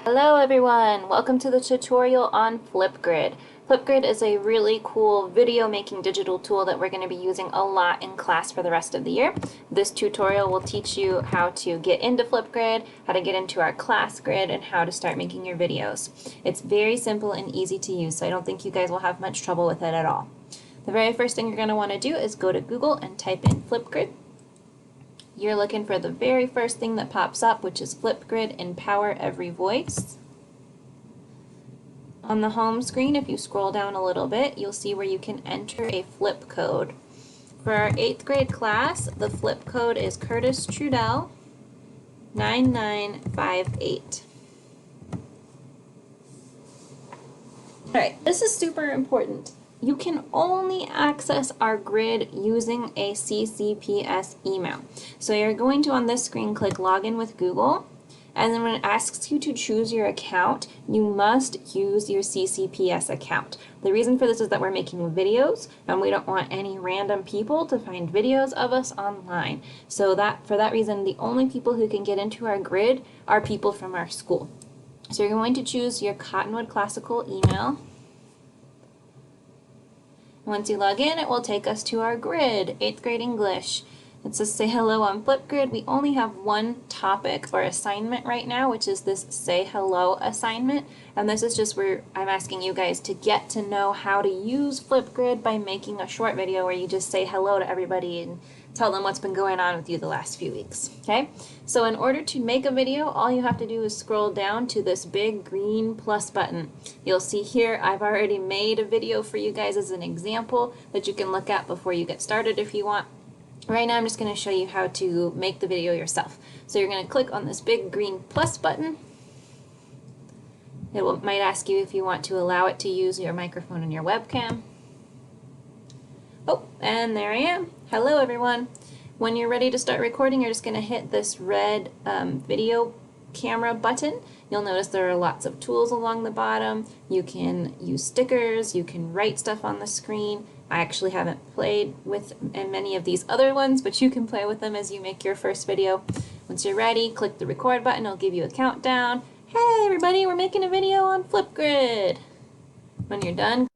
Hello everyone! Welcome to the tutorial on Flipgrid. Flipgrid is a really cool video making digital tool that we're going to be using a lot in class for the rest of the year. This tutorial will teach you how to get into Flipgrid, how to get into our class grid, and how to start making your videos. It's very simple and easy to use, so I don't think you guys will have much trouble with it at all. The very first thing you're going to want to do is go to Google and type in Flipgrid. You're looking for the very first thing that pops up, which is Flipgrid Empower Every Voice. On the home screen, if you scroll down a little bit, you'll see where you can enter a flip code. For our 8th grade class, the flip code is Curtis-Trudell 9958. Alright, this is super important. You can only access our grid using a CCPS email. So you're going to, on this screen, click Login with Google, and then when it asks you to choose your account, you must use your CCPS account. The reason for this is that we're making videos, and we don't want any random people to find videos of us online. So for that reason, the only people who can get into our grid are people from our school. So you're going to choose your Cottonwood Classical email. Once you log in, it will take us to our grid, 8th grade English. It says Say Hello on Flipgrid. We only have one topic or assignment right now, which is this Say Hello assignment. And this is just where I'm asking you guys to get to know how to use Flipgrid by making a short video where you just say hello to everybody and tell them what's been going on with you the last few weeks. Okay? So in order to make a video, all you have to do is scroll down to this big green plus button. You'll see here I've already made a video for you guys as an example that you can look at before you get started if you want. Right now I'm just going to show you how to make the video yourself. So you're going to click on this big green plus button. It might ask you if you want to allow it to use your microphone and your webcam. Oh, and there I am. Hello everyone. When you're ready to start recording, you're just going to hit this red video camera button. You'll notice there are lots of tools along the bottom. You can use stickers, you can write stuff on the screen. I actually haven't played with many of these other ones, but you can play with them as you make your first video. Once you're ready, click the record button. It'll give you a countdown. Hey everybody, we're making a video on Flipgrid. When you're done,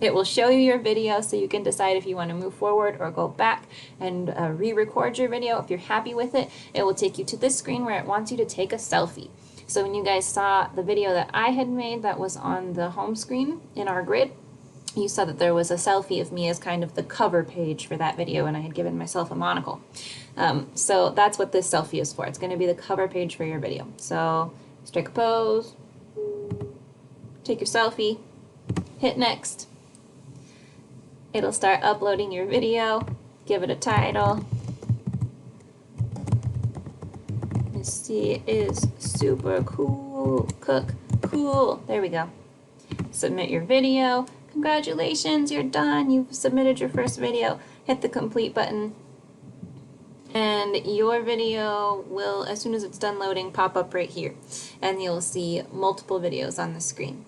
it will show you your video so you can decide if you want to move forward or go back and re-record your video. If you're happy with it, it will take you to this screen where it wants you to take a selfie. So when you guys saw the video that I had made that was on the home screen in our grid, you saw that there was a selfie of me as kind of the cover page for that video, and I had given myself a monocle. So that's what this selfie is for. It's going to be the cover page for your video. So strike a pose, take your selfie, hit next. It'll start uploading your video. Give it a title. See, it is super cool. Cool. There we go. Submit your video. Congratulations, you're done. You've submitted your first video. Hit the complete button. And your video will, as soon as it's done loading, pop up right here. And you'll see multiple videos on the screen.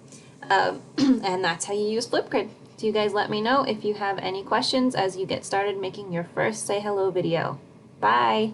And that's how you use Flipgrid. So you guys let me know if you have any questions as you get started making your first Say Hello video. Bye!